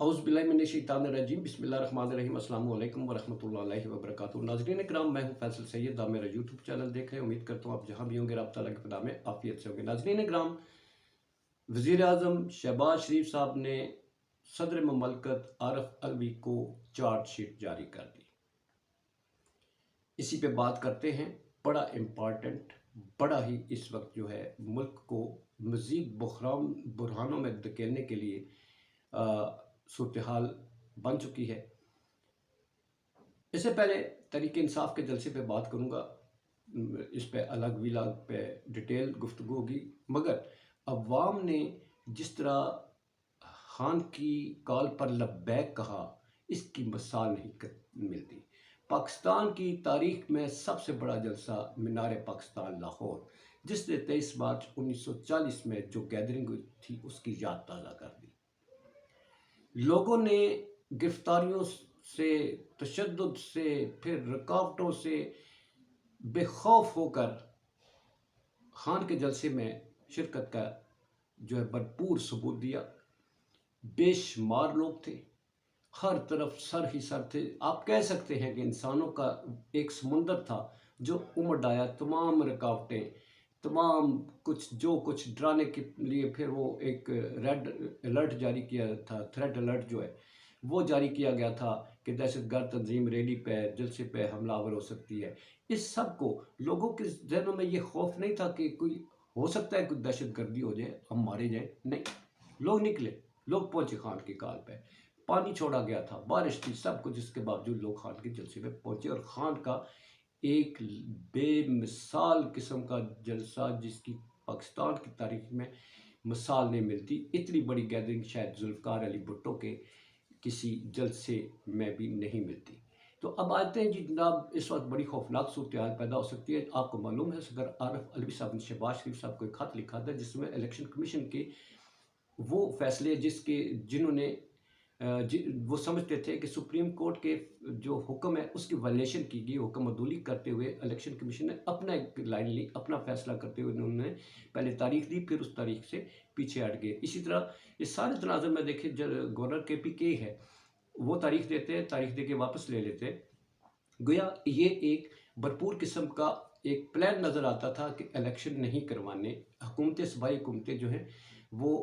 औज़ुबिल्लाहिमिनश्शैतानिर्रजीम बिस्मिल्लाहिर्रहमानिर्रहीम अस्सलामु अलैकुम वरहमतुल्लाहि वबरकातुहू। नाज़रीन किराम, मैं हूँ फैसल सैयद। आप मेरा यूट्यूब चैनल देख रहे हैं। उम्मीद करता हूँ आप जहाँ भी होंगे रब तआला की पनाह में आफियत से होंगे। नाज़रीन किराम, वज़ीर आज़म शहबाज शरीफ साहब ने सदर ममलकत आरिफ अलवी को चार्जशीट जारी कर दी। इसी पे बात करते हैं। बड़ा इम्पॉर्टेंट, बड़ा ही इस वक्त जो है मुल्क को मज़ीद बुरहानों में धकेलने के लिए सूरत हाल बन चुकी है। इससे पहले तहरीक इंसाफ के जलसे पे बात करूँगा, इस पे अलग विलाग पे डिटेल गुफ्तगू होगी। मगर अवाम ने जिस तरह खान की कॉल पर लब्बैक कहा, इसकी मिसाल नहीं मिलती। पाकिस्तान की तारीख में सबसे बड़ा जलसा मीनार पाकिस्तान लाहौर, जिसने 23 मार्च 1940 में जो गैदरिंग हुई थी उसकी याद ताज़ा कर दी। लोगों ने गिरफ्तारियों से, तशद्दुद से, फिर रुकावटों से बेखौफ होकर खान के जलसे में शिरकत का जो है भरपूर सबूत दिया। बेशुमार लोग थे, हर तरफ सर ही सर थे। आप कह सकते हैं कि इंसानों का एक समुंदर था जो उमड़ आया। तमाम रुकावटें, तमाम कुछ जो कुछ डराने के लिए फिर वो एक रेड अलर्ट जारी किया था, थ्रेट अलर्ट जो है वो जारी किया गया था कि दहशतगर्द तंजीम रैली पे, जलसे पे हमलावर हो सकती है। इस सब को लोगों के जहनों में ये खौफ नहीं था कि कोई हो सकता है, कोई दहशतगर्दी हो जाए, हम मारे जाए। नहीं, लोग निकले, लोग पहुंचे खान की कॉल पे। पानी छोड़ा गया था, बारिश थी, सब कुछ। इसके बावजूद लोग खान के जलसे पे पहुंचे और खान का एक बेमिसाल किस्म का जलसा, जिसकी पाकिस्तान की तारीख में मिसाल नहीं मिलती। इतनी बड़ी गैदरिंग शायद जुल्फ़िकार अली भुट्टो के किसी जलसे में भी नहीं मिलती। तो अब आते हैं जी जनाब, इस वक्त बड़ी खौफनाक सूरत हाल पैदा हो सकती है। आपको मालूम है सदर आरिफ अलवी साहब ने शहबाज शरीफ साहब को एक खत लिखा था, जिसमें इलेक्शन कमीशन के वो फैसले जिन्होंने वो समझते थे कि सुप्रीम कोर्ट के जो हुक्म है उसकी वायलेशन की गई। हुक्म अदूली करते हुए इलेक्शन कमीशन ने अपना एक लाइन ली, अपना फैसला करते हुए उन्होंने पहले तारीख दी, फिर उस तारीख से पीछे हट गए। इसी तरह इस सारे तनाज़ुर में देखिए, गवर्नर KPK है, वो तारीख देते हैं, तारीख दे के वापस ले लेते हैं। गोया ये एक भरपूर किस्म का एक प्लान नज़र आता था कि इलेक्शन नहीं करवाने। हुकूमतें, सूबाई हुकूमतें जो हैं वो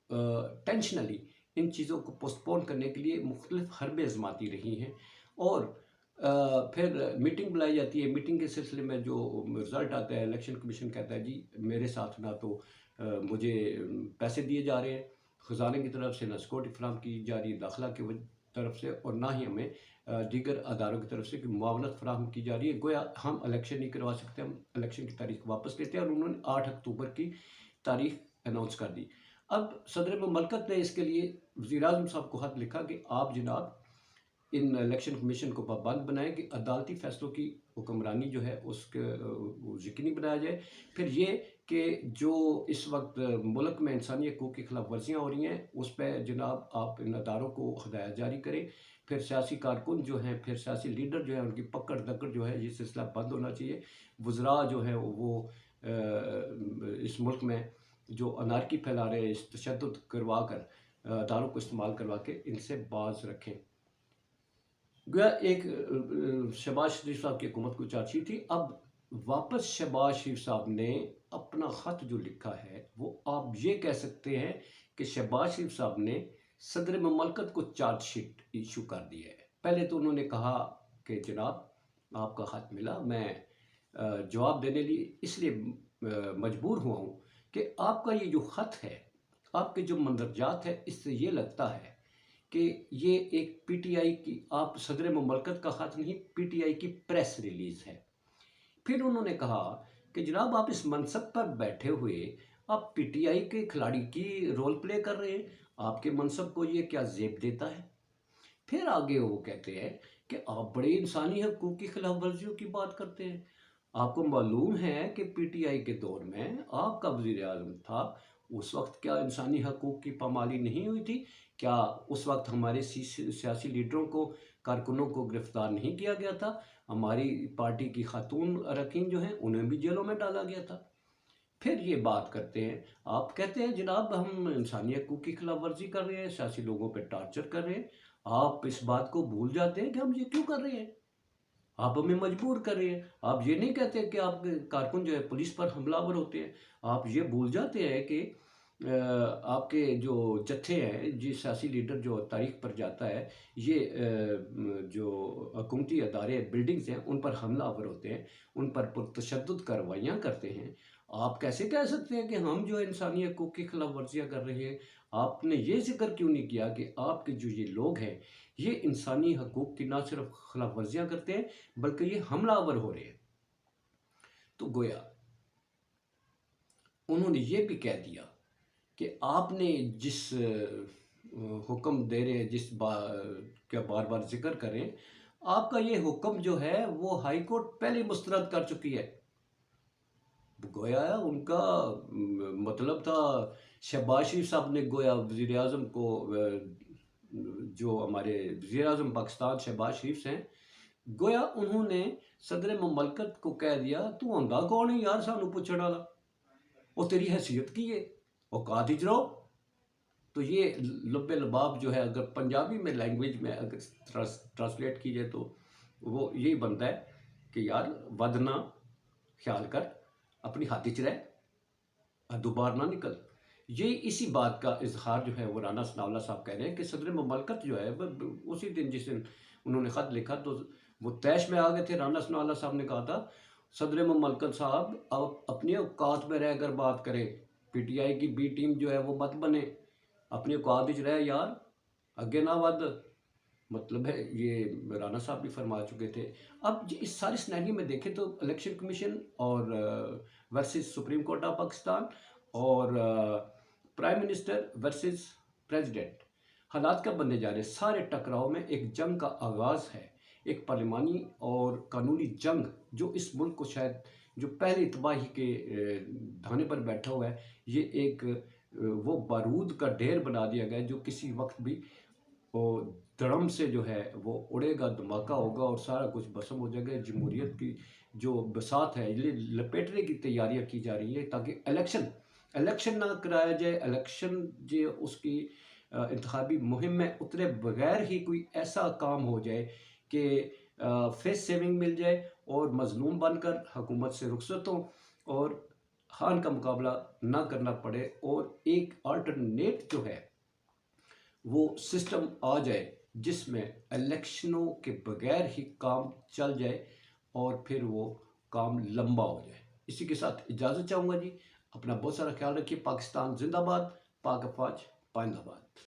टेंशनली इन चीज़ों को पोस्टपोन करने के लिए मुख्तलिफ हरबे आजमाती रही हैं। और फिर मीटिंग बुलाई जाती है। मीटिंग के सिलसिले में जो रिज़ल्ट आता है, इलेक्शन कमीशन कहता है जी मेरे साथ ना तो मुझे पैसे दिए जा रहे हैं ख़जाने की तरफ से, ना सिक्योरिटी फराहम की जा रही है दाखिला की तरफ से, और ना ही हमें दीगर अदारों की तरफ से कि मुआवनत फराहम की जा रही है। गोया हम इलेक्शन नहीं करवा सकते, हम इलेक्शन की तारीख वापस लेते हैं। और उन्होंने 8 अक्टूबर की तारीख अनाउंस कर दी। अब सदर ममलकत ने इसके लिए वज़ीर आज़म साहब को खत लिखा कि आप जनाब इन इलेक्शन कमीशन को पाबंद बनाएं कि अदालती फैसलों की हुक्मरानी जो है उसके यकीनी बनाया जाए। फिर ये कि जो इस वक्त मुल्क में इंसानी हकूक़ की खिलाफ वर्जियाँ हो रही हैं, उस पर जनाब आप इन अदारों को हिदायत जारी करें। फिर सियासी कारकुन जो हैं, फिर सियासी लीडर जो है, उनकी पकड़ दकड़ जो है, ये सिलसिला बंद होना चाहिए। वज़रा जो है वो इस मुल्क में जो अनारकी फैला रहे, इस तशद्दुद करवा कर, अदारों को इस्तेमाल करवा के इनसे बाज रखें। गोया एक शहबाज शरीफ साहब की हुकूमत को चार्जशीट थी। अब वापस शहबाज शरीफ साहब ने अपना ख़त जो लिखा है, वो आप ये कह सकते हैं कि शहबाज शरीफ साहब ने सदर ममलकत को चार्जशीट इशू कर दी है। पहले तो उन्होंने कहा कि जनाब आपका ख़त मिला, मैं जवाब देने लिए इसलिए मजबूर हुआ हूँ कि आपका ये जो ख़त है, आपके जो मंदरजात है, इससे ये लगता है कि ये एक PTI की, आप सदर ममलकत का ख़त नहीं, PTI की प्रेस रिलीज़ है। फिर उन्होंने कहा कि जनाब आप इस मनसब पर बैठे हुए आप PTI के खिलाड़ी की रोल प्ले कर रहे हैं, आपके मनसब को ये क्या ज़ेब देता है। फिर आगे वो कहते हैं कि आप बड़े इंसानी हकूक़ की खिलाफ वर्जियों की बात करते हैं। आपको मालूम है कि PTI के दौर में आपका वज़ीर आज़म था, उस वक्त क्या इंसानी हकूक़ की पामाली नहीं हुई थी? क्या उस वक्त हमारे सियासी लीडरों को, कारकुनों को गिरफ्तार नहीं किया गया था? हमारी पार्टी की खातून अरकान जो हैं उन्हें भी जेलों में डाला गया था। फिर ये बात करते हैं, आप कहते हैं जनाब हम इंसानी हकूक़ की खिलाफ वर्जी कर रहे हैं, सियासी लोगों पे टॉर्चर कर रहे हैं। आप इस बात को भूल जाते हैं कि हम ये क्यों कर रहे हैं? आप हमें मजबूर कर रहे हैं। आप ये नहीं कहते कि आपके कारकुन जो है पुलिस पर हमलावर होते हैं। आप ये भूल जाते हैं कि आपके जो जत्थे हैं, जी सियासी लीडर जो तारीख पर जाता है, ये जो हुकूमती अदारे बिल्डिंग्स हैं उन पर हमलावर होते हैं, उन पर पुरतशद्दुद कार्रवाइयाँ करते हैं। आप कैसे कह सकते हैं कि हम जो है इंसानी हकूक़ की खिलाफ वर्जियाँ कर रहे हैं? आपने ये ज़िक्र क्यों नहीं किया कि आपके जो ये लोग हैं, ये इंसानी हकूक़ की ना सिर्फ खिलाफ वर्जियाँ करते हैं, बल्कि ये हमलावर हो रहे हैं। तो गोया उन्होंने ये भी कह दिया कि आपने जिस हुक्म दे रहे हैं, जिस का बार बार जिक्र करें, आपका ये हुक्म जो है वो हाई कोर्ट पहले ही मुस्तरद कर चुकी है। गोया उनका मतलब था, शहबाज शरीफ साहब ने गोया वज़ीर आज़म को जो हमारे वज़ीर आज़म पाकिस्तान शहबाज शरीफ हैं, गोया उन्होंने सदर ममलकत को कह दिया तू होंदा कौन है यार सानू पूछण वाला, वो तेरी हैसियत की है, औकात विच रहो। तो ये लब्बे लबाब जो है, अगर पंजाबी में लैंग्वेज में अगर ट्रांसलेट की जाए तो वो यही बनता है कि यार वध ना ख्याल कर, अपनी हाथी च रह, दोबारा ना निकल। ये इसी बात का इजहार जो है वो राना सनाउल्लाह साहब कह रहे हैं कि सदर ममलकत जो है उसी दिन जिस दिन उन्होंने ख़त लिखा तो वो तैश में आ गए थे। राना सनाउल्लाह साहब ने कहा था सदर ममलकत साहब अब अपनी औकात में रहकर बात करें, पीटीआई की बी टीम जो है वो मत बने, अपनी औकात विच रह यार, अगे ना वध। मतलब है ये राना साहब भी फरमा चुके थे। अब इस सारे सिनेरियो में देखें तो इलेक्शन कमीशन और versus supreme court of Pakistan और प्राइम मिनिस्टर वर्सेस प्रेसिडेंट, हालात क्या बनने जा रहे हैं? सारे टकराव में एक जंग का आगाज़ है, एक पार्लिमानी और कानूनी जंग जो इस मुल्क को शायद जो पहले तबाही के धाने पर बैठा हुआ है, ये एक वो बारूद का ढेर बना दिया गया है जो किसी वक्त भी वो धड़म से जो है वो उड़ेगा, धमाका होगा और सारा कुछ भस्म हो जाएगा। जमहूरियत की जो बसात है ये लपेटने की तैयारियां की जा रही है ताकि इलेक्शन ना कराया जाए, इलेक्शन जो उसकी इंतखाबी मुहिम में उतरे बगैर ही कोई ऐसा काम हो जाए कि फेस सेविंग मिल जाए और मजलूम बनकर हुकूमत से रुखसत हों और खान का मुकाबला ना करना पड़े और एक अल्टरनेट जो है वो सिस्टम आ जाए जिसमें इलेक्शनों के बगैर ही काम चल जाए और फिर वो काम लंबा हो जाए। इसी के साथ इजाज़त चाहूँगा जी। अपना बहुत सारा ख्याल रखिए। पाकिस्तान जिंदाबाद, पाक अफवाज पाइंदाबाद।